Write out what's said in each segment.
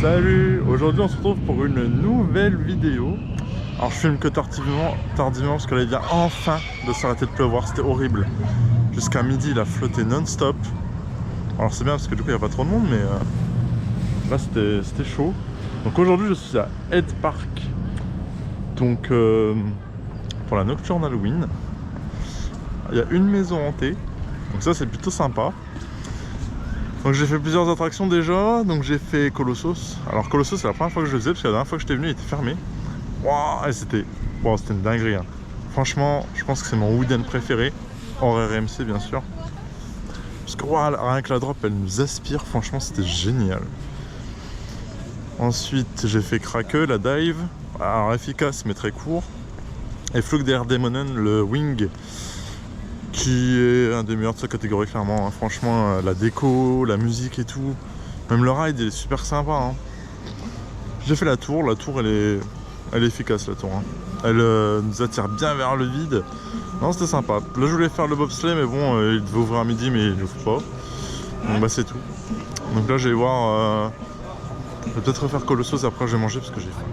Salut! Aujourd'hui on se retrouve pour une nouvelle vidéo. Alors je filme que tardivement parce que là il vient enfin de s'arrêter de pleuvoir, c'était horrible. Jusqu'à midi il a flotté non-stop. Alors c'est bien parce que du coup il n'y a pas trop de monde mais là c'était chaud. Donc aujourd'hui je suis à Head Park. Donc pour la nocturne Halloween. Il y a une maison hantée. Donc ça c'est plutôt sympa. Donc j'ai fait plusieurs attractions déjà, donc j'ai fait Colossus. Alors Colossus c'est la première fois que je le faisais parce que la dernière fois que j'étais venu il était fermé. Waouh, c'était une dinguerie hein. Franchement je pense que c'est mon weekend préféré, hors RMC bien sûr. Parce que wow, rien que la drop elle nous aspire, franchement c'était génial. Ensuite j'ai fait Krake, la dive, alors efficace mais très court. Et Flug der Dämonen, le wing, qui est un des meilleurs de sa catégorie clairement, hein. Franchement la déco, la musique et tout, même le ride il est super sympa hein. J'ai fait la tour elle est efficace la tour hein. Elle nous attire bien vers le vide. Non c'était sympa. Là je voulais faire le bobsleigh mais bon il devait ouvrir à midi mais il n'ouvre pas. Donc bah c'est tout. Donc là je vais voir, je vais peut-être refaire Colossus après je vais manger parce que j'ai faim.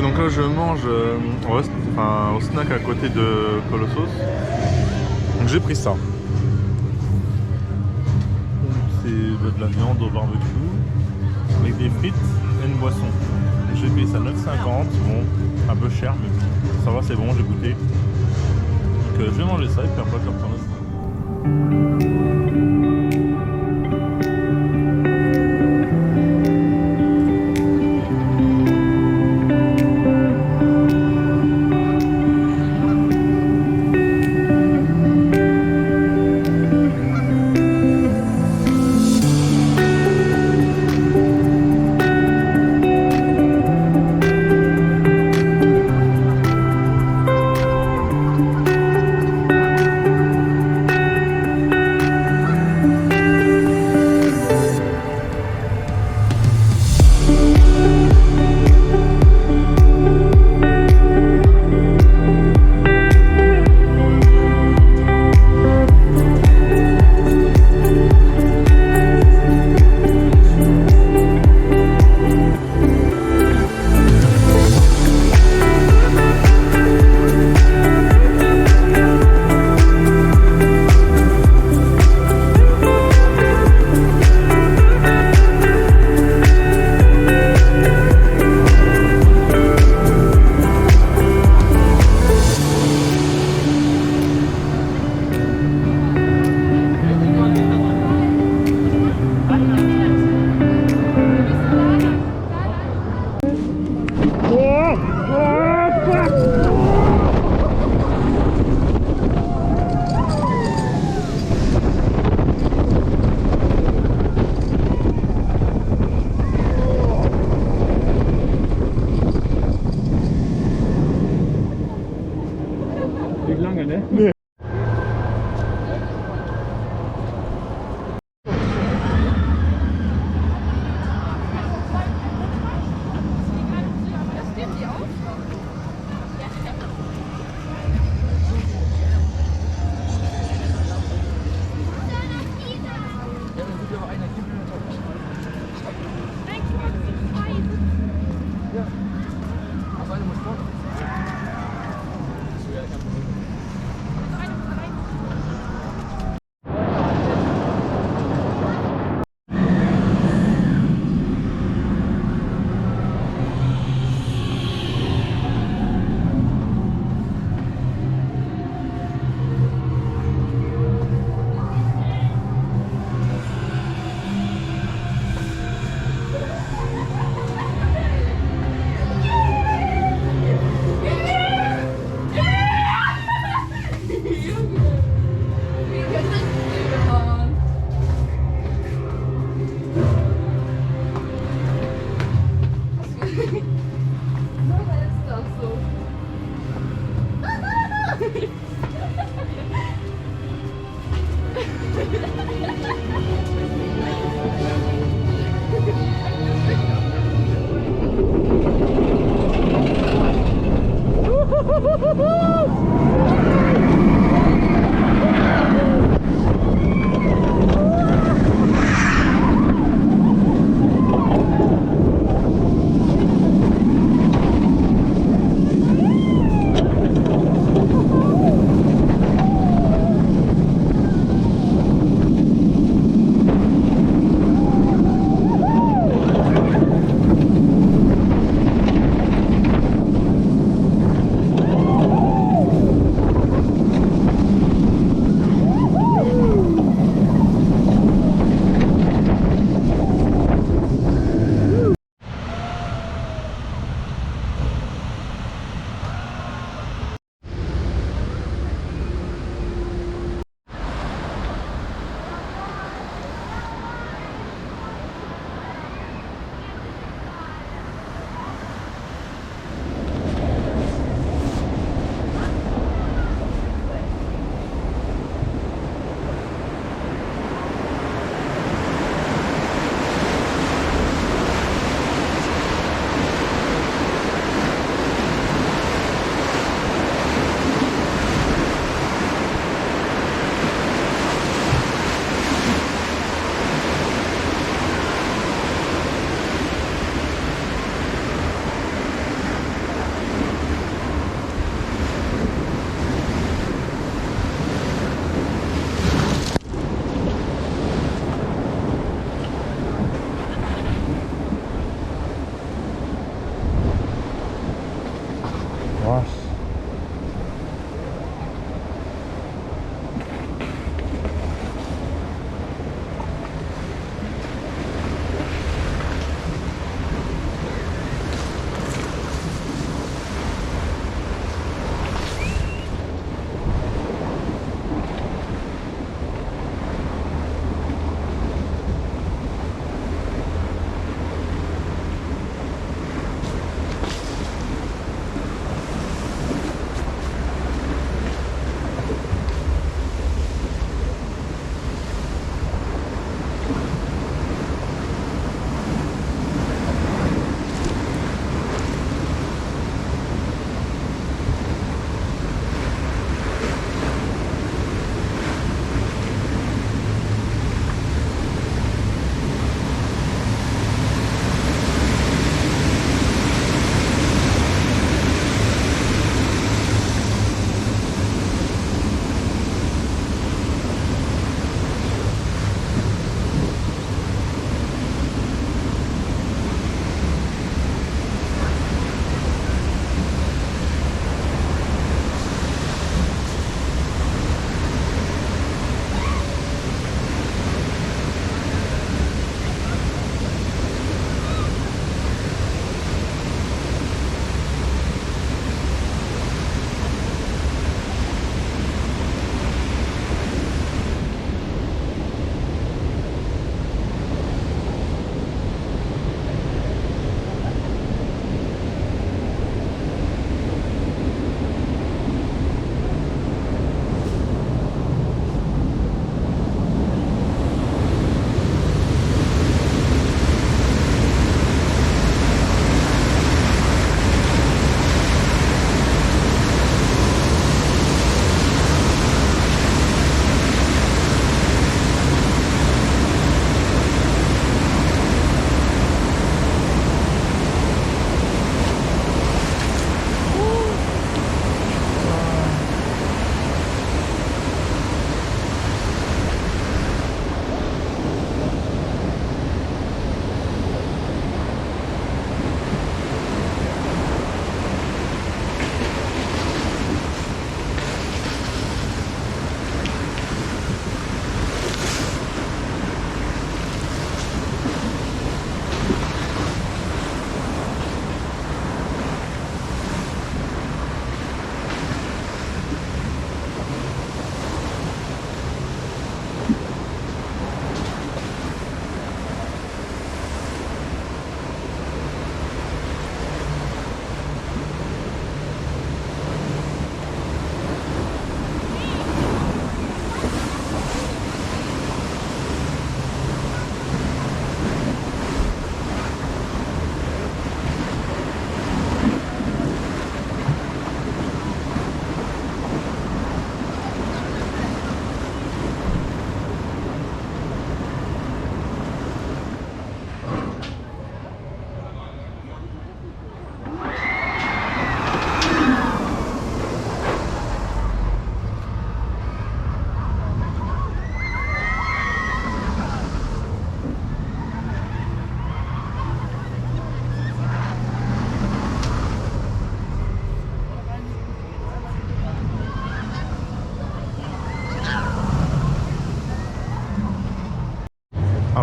Donc là je mange au snack à côté de Colossus. Donc j'ai pris ça. C'est de la viande au barbecue avec des frites et une boisson. J'ai payé ça 9,50. Bon, un peu cher mais ça va, c'est bon, j'ai goûté. Donc je vais manger ça et puis après je vais retourner au snack.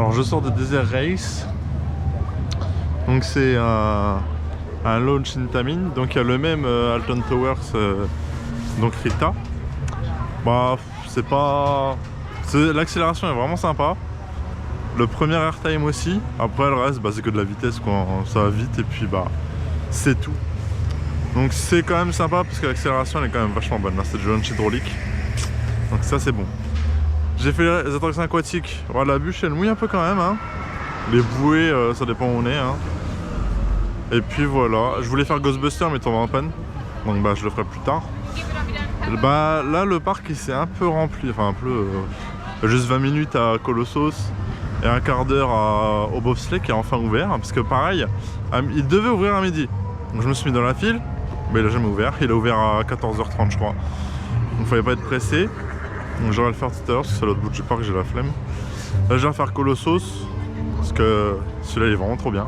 Alors je sors de Desert Race. Donc c'est un launch in Tamin. Donc il y a le même Alton Towers, donc Rita. Bah c'est pas... L'accélération est vraiment sympa. Le premier airtime aussi. Après le reste bah, c'est que de la vitesse quoi. Ça va vite et puis bah c'est tout. Donc c'est quand même sympa parce que l'accélération elle est quand même vachement bonne. Là c'est du launch hydraulique. Donc ça c'est bon. J'ai fait les attractions aquatiques. Voilà, la bûche elle mouille un peu quand même. Hein. Les bouées ça dépend où on est. Hein. Et puis voilà. Je voulais faire Ghostbusters mais tombé en panne. Donc bah je le ferai plus tard. Bah là le parc il s'est un peu rempli. Enfin un peu... juste 20 minutes à Colossus. Et un quart d'heure au bobsleigh qui est enfin ouvert. Parce que pareil, il devait ouvrir à midi. Donc je me suis mis dans la file. Mais il a jamais ouvert. Il a ouvert à 14h30 je crois. Donc fallait pas être pressé. Donc j'aurais le faire tout à l'heure parce que c'est à l'autre bout du parc, j'ai la flemme. Là je vais faire Colossus parce que celui-là il est vraiment trop bien.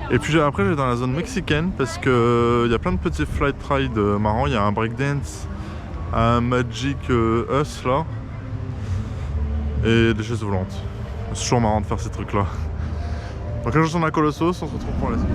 Et puis après je vais dans la zone mexicaine parce que il y a plein de petits flight rides marrants. Il y a un breakdance, un Magic Us là et des chaises volantes. C'est toujours marrant de faire ces trucs là. Donc là je retourne à Colossus, on se retrouve pour la suite.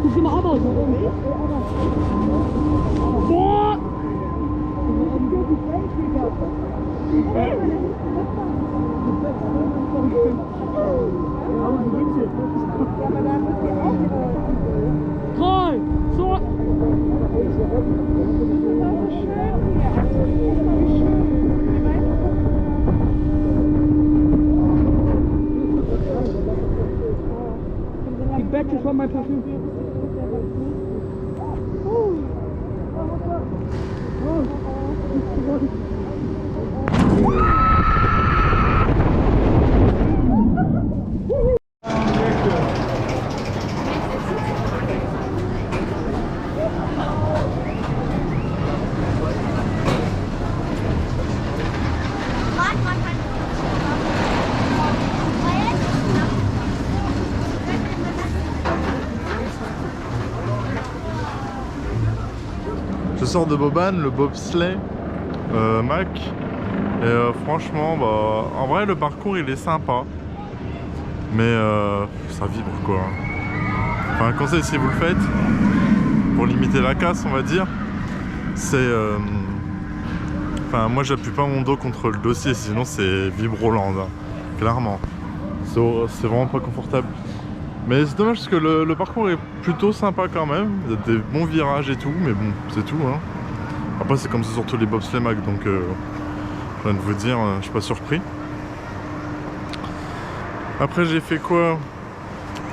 Guck mal ab aus. Boah! Drei, zwei. Die Batches von meinem Parfüm. Je sors de Boban, le bobsleigh Mac. Et franchement, bah, en vrai, le parcours il est sympa. Mais ça vibre quoi. Enfin, un conseil si vous le faites, pour limiter la casse, on va dire, c'est. Enfin, moi j'appuie pas mon dos contre le dossier, sinon c'est vibroland, hein, clairement. C'est vraiment pas confortable. Mais c'est dommage parce que le parcours est plutôt sympa quand même. Il y a des bons virages et tout, mais bon, c'est tout. Hein. Après, c'est comme ça sur tous les bobsleigh mag, donc je viens de vous dire, je suis pas surpris. Après, j'ai fait quoi?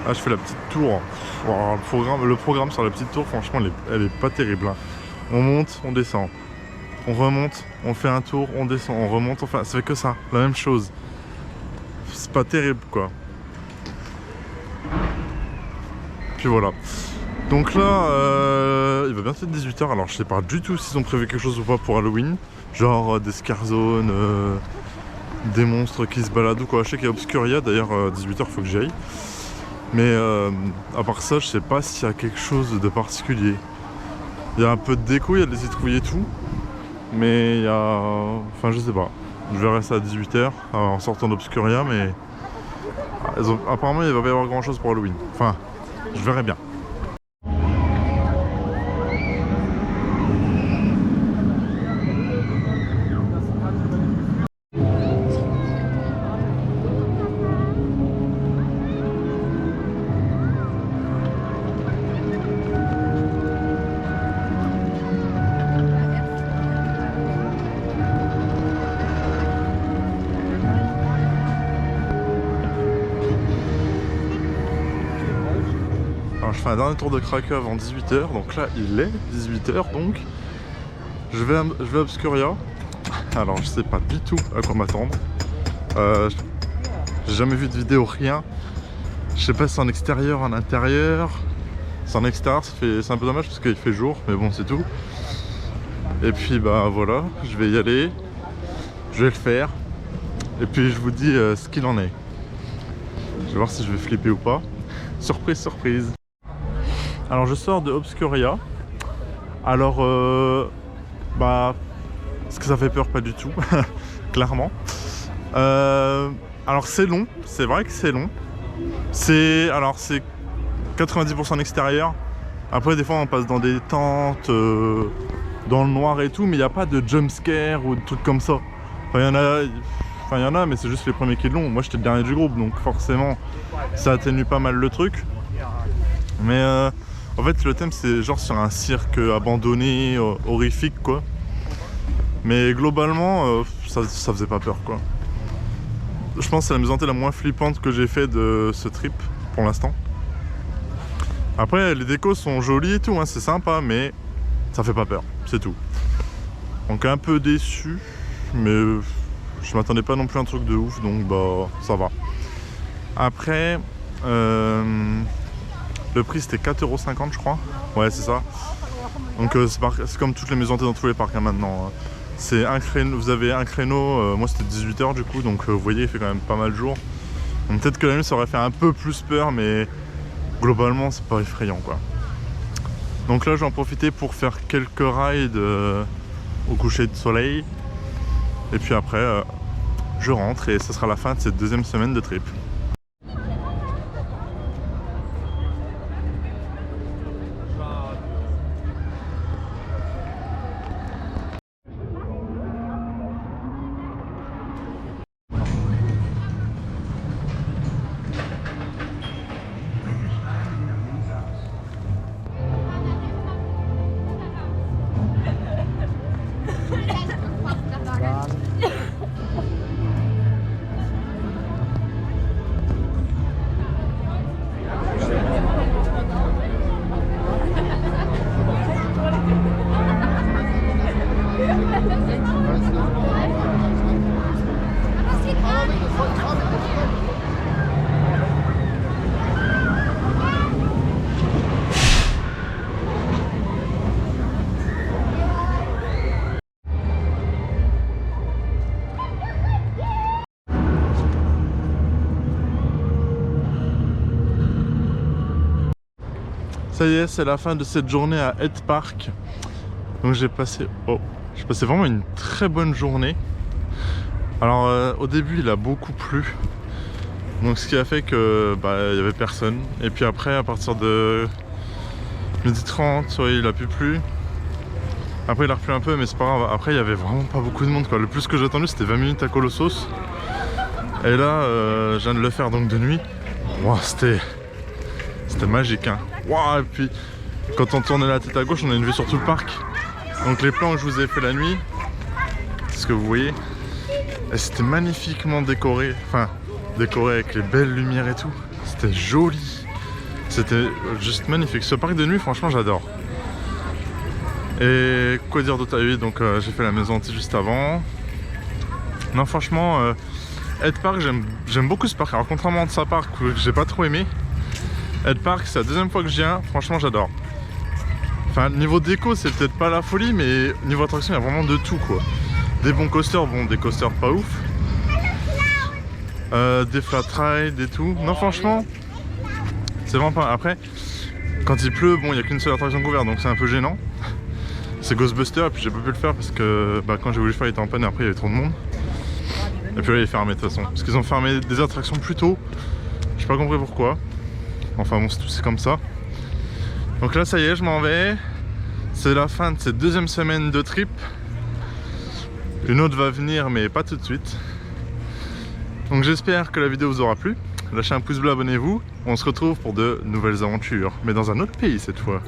Ah, je fais la petite tour. Wow, le programme sur la petite tour, franchement, elle est pas terrible. Hein. On monte, on descend. On remonte, on fait un tour, on descend, on remonte, enfin, ça fait que ça, la même chose. C'est pas terrible, quoi. Puis voilà. Donc là, il va bientôt être 18 h, alors je sais pas du tout s'ils ont prévu quelque chose ou pas pour Halloween. Genre des scare zones, des monstres qui se baladent ou quoi. Je sais qu'il y a Obscuria, d'ailleurs 18 h faut que j'y aille. Mais à part ça, je sais pas s'il y a quelque chose de particulier. Il y a un peu de déco, il y a des citrouilles et tout. Mais il y a... Enfin je sais pas. Je verrai ça à 18 h en sortant d'Obscuria, mais... Apparemment il va pas y avoir grand chose pour Halloween. Enfin, je verrai bien. Alors je fais un dernier tour de Cracow avant 18 h, donc là il est 18 h, donc je vais à Obscuria. Alors je sais pas du tout à quoi m'attendre. J'ai jamais vu de vidéo, rien. Je sais pas si c'est en extérieur, en intérieur. C'est en extérieur, c'est un peu dommage parce qu'il fait jour, mais bon c'est tout. Et puis bah voilà, je vais y aller, je vais le faire. Et puis je vous dis ce qu'il en est. Je vais voir si je vais flipper ou pas. Surprise, surprise. Alors je sors de Obscuria. Alors bah, est-ce que ça fait peur? Pas du tout. Clairement. Alors c'est long, c'est vrai que c'est long. C'est 90% en extérieur. Après des fois on passe dans des tentes, dans le noir et tout, mais il n'y a pas de jump scare ou de trucs comme ça. Enfin il y en a, mais c'est juste les premiers qui l'ont. Moi j'étais le dernier du groupe, donc forcément ça atténue pas mal le truc. Mais en fait le thème c'est genre sur un cirque abandonné, horrifique quoi. Mais globalement ça faisait pas peur quoi. Je pense que c'est la maison la moins flippante que j'ai fait de ce trip pour l'instant. Après les décos sont jolis et tout, hein, c'est sympa, mais ça fait pas peur, c'est tout. Donc un peu déçu, mais je m'attendais pas non plus à un truc de ouf, donc bah ça va. Après le prix c'était 4,50 € je crois. Ouais c'est ça. Donc c'est comme toutes les maisons dans tous les parcs hein, maintenant. C'est un créneau, vous avez un créneau, moi c'était 18 h du coup, donc vous voyez il fait quand même pas mal de jours. Donc peut-être que la nuit ça aurait fait un peu plus peur, mais globalement c'est pas effrayant quoi. Donc là je vais en profiter pour faire quelques rides au coucher de soleil. Et puis après je rentre et ce sera la fin de cette deuxième semaine de trip. Ça y est, c'est la fin de cette journée à Head Park. Donc j'ai passé vraiment une très bonne journée. Alors au début il a beaucoup plu. Donc ce qui a fait que il y avait personne. Et puis après à partir de 12h30, ouais, il a plus plu. Après il a replu un peu mais c'est pas grave. Après il y avait vraiment pas beaucoup de monde quoi. Le plus que j'ai attendu c'était 20 minutes à Colossos. Et là je viens de le faire donc de nuit. Wow, c'était C'était magique, hein. Waouh, et puis quand on tournait la tête à gauche, on a une vue sur tout le parc. Donc les plans que je vous ai fait la nuit, c'est ce que vous voyez. Et c'était magnifiquement décoré, enfin décoré avec les belles lumières et tout. C'était joli. C'était juste magnifique. Ce parc de nuit, franchement, j'adore. Et quoi dire d'autre? Ah oui, donc j'ai fait la maison hantée juste avant. Non, franchement, Head Park, j'aime beaucoup ce parc. Alors contrairement à sa parc que j'ai pas trop aimé, Head Park, c'est la deuxième fois que je viens. Franchement, j'adore. Enfin, niveau déco, c'est peut-être pas la folie, mais niveau attraction, il y a vraiment de tout, quoi. Des bons coasters, bon, des coasters pas ouf. Des flat rides et tout. Non, franchement, c'est vraiment pas. Après, quand il pleut, bon, il n'y a qu'une seule attraction couverte, donc c'est un peu gênant. C'est Ghostbusters, et puis j'ai pas pu le faire parce que quand j'ai voulu le faire, il était en panne, et après il y avait trop de monde. Et puis là, il est fermé de toute façon. Parce qu'ils ont fermé des attractions plus tôt. J'ai pas compris pourquoi. Enfin bon, c'est comme ça. Donc là, ça y est, je m'en vais. C'est la fin de cette deuxième semaine de trip. Une autre va venir, mais pas tout de suite. Donc j'espère que la vidéo vous aura plu. Lâchez un pouce bleu, abonnez-vous. On se retrouve pour de nouvelles aventures, mais dans un autre pays cette fois.